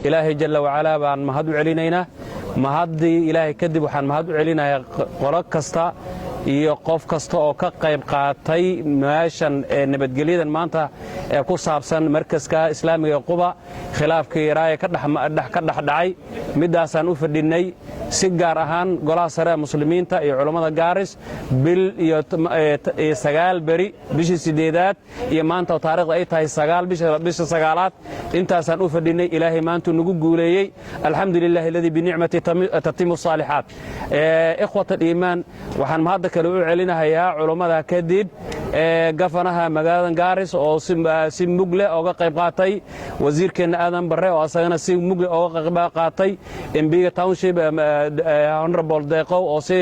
ilaahay jalla wacalaa baan mahad u celinaynaa mahaddii ilaahay kadib waxaan mahad u celinayaa qolo kasta iyo qof kasta oo ka qayb qaatay meeshan nabadgelyadan maanta ee ku saabsan markaska islaamiga Quba khilaafkii raaya ka dhaxdhacay midaasaan u fadhinay si gaar ahaan golaha sare muslimiinta iyo culimada Gaaris bil iyo 9 bari bishii 8aad iyo maanta taariikhda ay tahay 9 bisha 9aad intaasaan u fadhinay ilaahay maanta nagu guuleeyay alxamdulillaah alladhi bi ni'mati tatimu saalihaat ikhwata iimaan waxaan mahad kale u celinayaa culimada kadib gafanaha magaalada Gaaris oo si mugle uga qayb qaatay wasiirkeena Aadan Barre oo asagana si mugle uga qayb qaatay MPga Township Honorable Deeqo oo si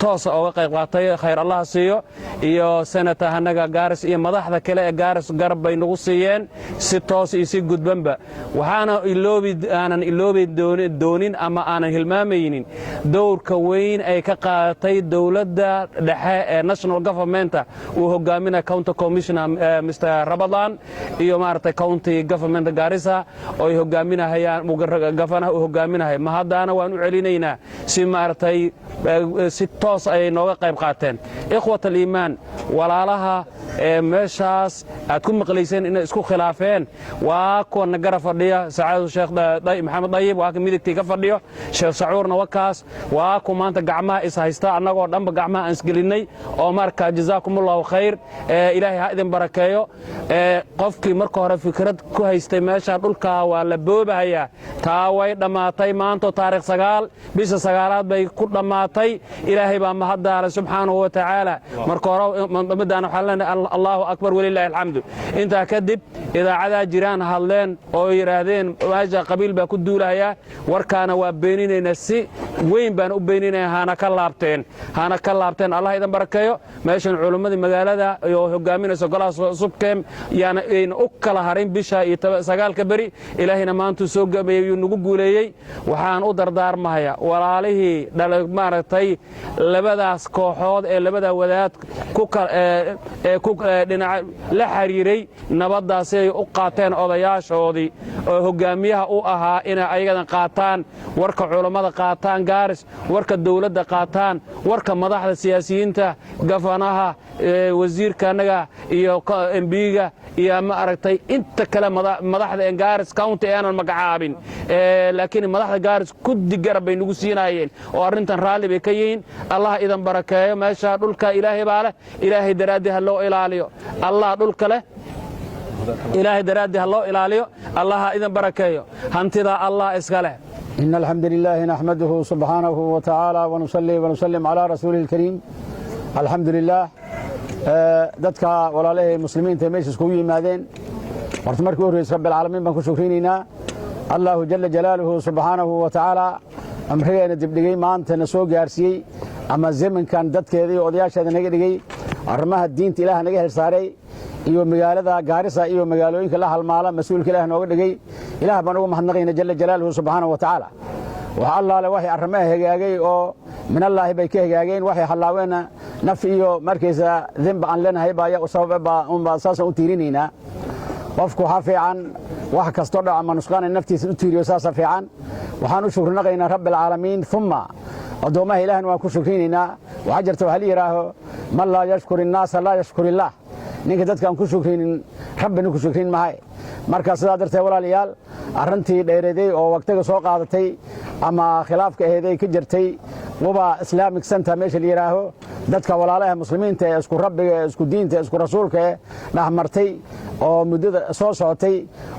toos uga qayb qaatay khayr Allah siiyo iyo senator hanaga Gaaris iyo madaxda kale ee Gaaris garab bay nagu siiyeen si toos iyo si gudbanba waxaana iloobi doonin ama aanan hilmaamaynin doorka weyn ay ka qaadatay dawladda dhexe ee national government uu hogaaminaya county commissioner Mr Ramadan iyo maartay county government Garissa oo ay hogaaminayaan gafanaha uu hogaaminahay ma hadana waan u celinaynaa si maartay si toos ay nooga qayb qaateen ikhwata iimaan walaalaha meeshaas aad ku maqlayseen in isku khilaafeen waa koona garab fadhiya saacadu sheekh maxamed dayib waa ka midigtii ka fadhiyo sheekh sacuurna wakaas waa ku maanta gacmaha is haysta annagoo dhanba gacmaha aan isgelinay oo marka jazaakumullahu khayr ilaahay ha idin barakeeyo qofkii marka hore fikrad ku haystay meesha dhulka waa la boobahayaa taa way dhamaatay maanta taariikh 9 bisha 9aad bay ku dhamaatay ilaahay baa mahaddaala subhanahu wa ta'ala marka hore madana xalana Allahu akbar walillahi alhamdu inta kadib idaacada jiraan hadleen oo yiraahdeen waaja qabiil baa ku duulaya warkaana waa beeninayna si weyn baan u beeninay hana ka laabteen Allah idin barakeeyo meeshan culimadii magaalada iyo hogaaminayso golaha subkeem yaana in u kala harin bisha iyo 9 bari ilaahina maanta soo gabeeyay nagu guuleeyay waxaan u dardaarmayaa walaalihii maartay labadaas kooxood ee labada wadaad ku dhinaca la xiriiray nabadaas ay u qaateen odayaashoodii oo hogaamiyaha u ahaa in ayaga qaataan warka culimada qaataan Gaaris warka dawladda qaataan warka madaxda siyaasiyiinta gafanaha wasiirkanaga iyo MPga iyo ma aragtay inta kale madaxda Gaaris county aanan magacaabin laakiin madaxda Gaaris ku digarab bay nagu siinayeen oo arintan raali bay ka yihiin Allah idan barakeeyo meesha dhulka ilaahay baa leh ilaahay daraadiha loo ilaaliyo Allah dhulka leh ilaahay daraadiha loo ilaaliyo Allah idan barakeeyo hantida Allah iska leh إن الحمد لله نحمده سبحانه وتعالى ونصلي ونسلم على رسوله الكريم الحمد لله dadka walaalahay muslimiinta meesha isku yimaadeen marti markii hore rabbil caalamiin baan ku shukriinayna Allah jalla jalaaluhu subhanahu wa ta'ala amrigeena dibdhigay maanta na soo gaarsiiyay ama zamankan dadkeedii odayaasheeda naga dhigay arrimaha diinta Ilaahay naga hersaaray iyo magaalada Gaarisa iyo magaalooyinka la halmaala mas'uulka Ilaahay nooga dhigay Ilaahay baan ugu mahadnaqaynaa jalla jalaaluhu subhanahu wa ta'ala waxa Allah la waxay arrimaha hagaagay oo min Allah bay ka hagaageen waxay halaaween naf iyo markaysa dhanba aan leenahay baa u sababa saasan u tiirinayna qofku waxa fiican wax kasto dhaca ama nusqaan naftiisa u tiiriyo saasa fiican waxaan u shukrinaqaynaa rabbil caalamiin thumma adoomaha Ilaahay waan ku shukriinaynaa waxa jirta waxa la yiraahdo man la yashkuru an-nas la yashkuru Allah ninka dadkan ku shukrinin rabbina ku shukrin mahay marka sidaa darteed walaalayaal arintii dheereeday oo waqtiga soo qaadatay ama khilaafka aheeday ka jirtay Quba Islamic Center meesha la yiraahdo dadka walaalaha muslimiinta ee isku rabbiga isku diinta isku rasuulka dhaxmartay oo muddada soo socotay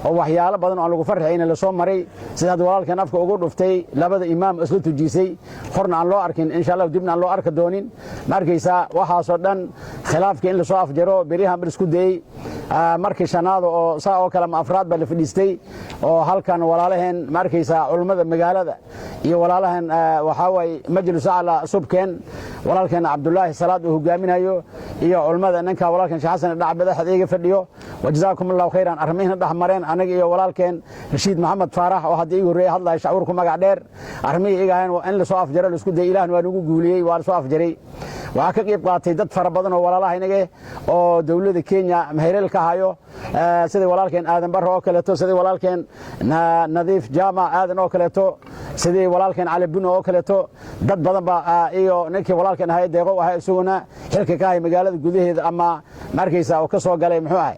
oo waxyaalo badan oo lagu farxayna la soo maray sida walaalkan afka ugu dhuftay labada imaam isla tujisay horna aan loo arkin insha Allah dibna aan loo arka doonin markaysa waxa soo dhan khilaafka in la soo afjaro barihan bar isku day markii shanaad oo saa oo kala afraad baa la fadhiistay oo halkan walaalaheen markaysa culimada magaalada iyo walaalahan waxa way majlis ala subkeen walaalkeen Cabdullaahi Salaad uu hogaaminayo iyo culimada ninka walaalkeen Sheekh Xasan Dhac madaxda iga fadhiyo wajazaakumullahu khayran arrimihina dhaxmareen anaga iyo walaalkeen Rashiid Maxamed Faarax oo hadii ugu reey hadlay shacurku magac dheer arrimihii iga hayeen in la soo afjaro la isku day Ilaahna waa nagu guuliyay waa la soo afjaray waxa ka qayb qaatay dad fara badan oo walaalaha inaga oo dawladda Kenya mahayrel ka hayo sidii walaalkeen Aadan Barro oo kale to sidii walaalkeen Nadiif Jaama Aadan oo kale to sidii walaalkeen Cali Buno oo kale to dad badan ba iyo ninkii walaalkeen ahay deeqo waxa isaguna xilka ka hay magaalada gudaheeda ama markaysa oo ka soo galay muxuu ahay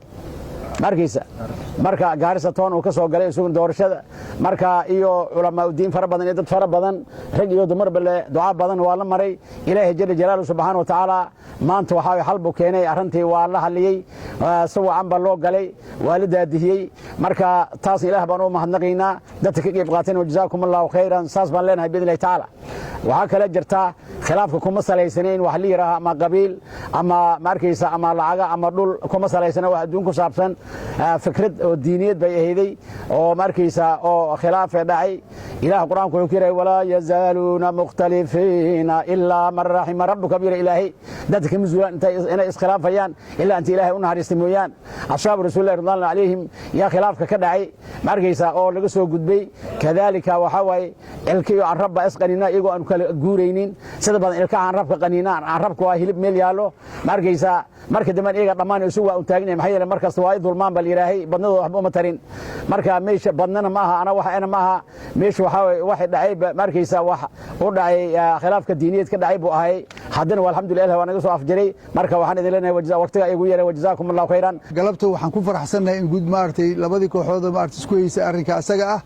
marka Gaarisa toon uu ka soo galay isugu doorashada marka iyo culama diin fara badan iyo dad fara badan rag iyo dumar bale duca badan waa la maray Ilaahay jalla jalaaluhu subhanahu wa ta'ala maanta waxa xal buu keenay arintii waa la haliyay soo amba loo galay waalidaadiyay marka taas Ilaahay baan u mahadnaqaynaa dadka ka qayb qaateen wajazaakumullahu khayran saas baan leenahay biidnillaahi ta'ala waxa kale jirta khilaafka kuma salaysaneen wax la yiraahdo ama qabiil ama markaysa ama lacaga ama dhul kuma salaysana wax adduunku saabsan fikrad oo diiniyad bay aheeday oo markaysa oo khilaaf dhacay Ilaah quraanku wuxuu kiray wala yazaluna mukhtalifiina illa man rahima rabbuka bi ilaahi dadka masuula inay iskhilaafayaan illa anta Ilaahay u naxariistay mooyaan ashaab rasuulullaahi radhiyallahu alayhim ya khilaafka ka dhacay markaysa oo laga soo gudbay kadalika waxa way ilkiyo aan rabba isqanina iyagu aan kala guureynin sida badan ilka aan rabka qaninaan aan rabka waa hilib meel yaalo markaysa marka daman iyaga dhamaan isu waa u taagnay maxay yeelay markaas waa dulmaan bal Ilaahay badnadu waxba uma tarin marka meesha badnana ma aha ana waxa ma aha meesha waxa dhacay markaysa wax u dhacay khilaafka diiniyad ka dhacay buu ahay haddana alxamdulillah waa naga soo afjaray marka waxaan idin leenahay waqtiga igu yeeray wajazaakumullahu khayran galabta waxaan ku faraxsanahay in guud maartay labadii kooxood maartay isku heysay arrinka asaga ah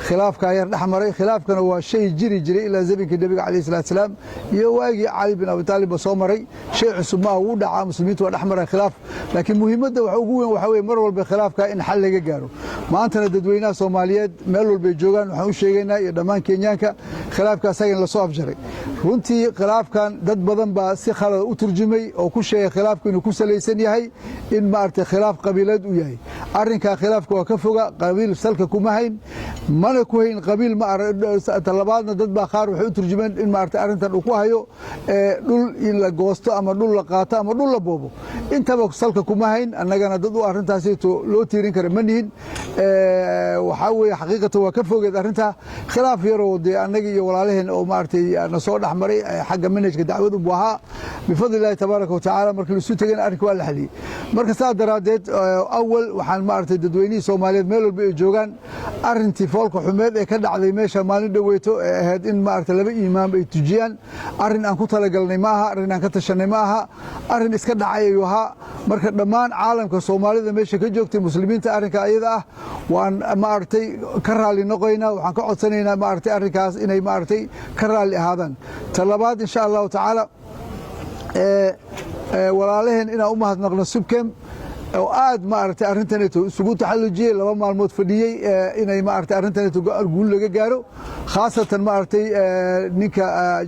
khilaafka yar dhaxmaray khilaafkana waa shay jiri jiray ilaa zamanka nabiga kaleey salaatu salaam iyo waagi Ali bin Abi Talib soo maray shay cusub ma uu dhaca muslimiintu waa dhaxmaray khilaaf laakiin muhiimadda waxa ugu weyn waxa weey mar walba khilaafka in xal laga gaaro maantana dadweynaha Soomaaliyeed meel walba joogan waxaan u sheegaynaa iyo dhammaan Kenyaanka khilaafka asaga in la soo afjaray runtii khilaafkan dad badan baa si khalad u turjumay oo ku sheegay khilaafku inuu ku salaysan yahay in maartay khilaaf qabiilad u yahay arrinka khilaafku waa ka foga qabiil salka kuma hayn mana ku hayn qabiil ma talabaadna dad baa qaar waxay u turjumeen in maartay arrintan uu ku hayo dhul in la goosto ama dhul la qaato ama dhul la boobo intaba salka kuma hayn annagana dad u arrintaasi loo tiirin karo manihin waxa weeye xaqiiqatan waa ka fogeed arrinta khilaaf yar oo annaga iyo walaalaheen oo maartay na soo dhaxmaray xagga manhajka dacwadu buu ahaa bifadlillahi tabaaraka wa tacaala markii la isu tagay arrinka waa la xaliyay marka saa daraadeed awal waxaan maartay dadweynihii Soomaaliyeed meel walba ay joogaan arrintii foolka xumeed ee ka dhacday meesha maalin dhaweeto ee ahayd in maartay laba imaam ay tujiyaan arrin aan ku talagalnay ma aha arrin aan ka tashanay ma aha arrin iska dhacay ayuu ahaa marka dhammaan caalamka Soomaalida meesha ka joogtay muslimiinta arrinka ayada ah waan maartay ka raali noqoynaa waxaan ka codsanaynaa maartay arrinkaas inay maartay ka raali ahaadaan talabaad insha Allah taala walaalaheen inaan u mahadnaqno subkem oo aad maartay arrintan isugu taxallujiyay laba maalmood fadhiyay inay maartay arrintan guul laga gaaro khaasatan maartay ninka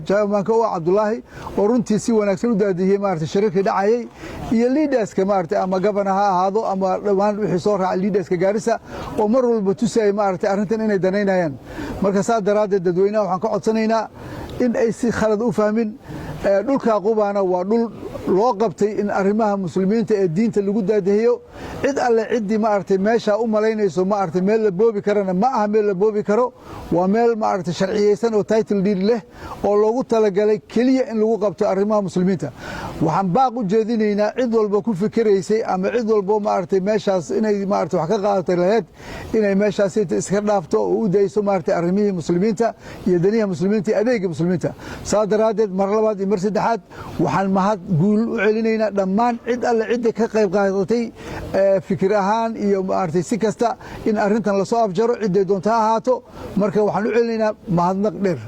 jaamaanka oo Cabdullaahi oo runtii si wanaagsan u daadiyay maartay shirarka dhacayay iyo leaderska maartay ama governor ha ahaado ama dhawaan wixii soo raacay leaderska Gaarisa oo mar walba tusay maartay arrintan inay danaynayaan marka saa daraadeed dadweynaha waxaan ka codsanaynaa in ay si khalad u fahmin dhulka Qubaana waa dhul loo qabtay in arrimaha muslimiinta ee diinta lagu daadahiyo cid alle cidii maartay meesha u maleynayso maartay meel la boobi karana ma aha meel la boobi karo waa meel maartay sharciyeysan oo title deed leh oo loogu talagalay kaliya in lagu qabto arrimaha muslimiinta waxaan baaq u jeedinaynaa cid walba ku fikiraysay ama cid walba maartay meeshaas inay maartay wax ka qaadatay lahayd inay meeshaas iska dhaafto oo u dayso maartay arrimihii muslimiinta iyo daniyaha muslimiinta adeega muslimiinta saa daraadeed mar labaad iyo mar saddexaad waxaan mahad guul u celinaynaa dhammaan cid alle cidda ka qayb qaadatay fikir ahaan iyo maartay si kasta in arrintan la soo afjaro ciday doonta ahaato marka waxaan u celinaynaa mahadnaq dheer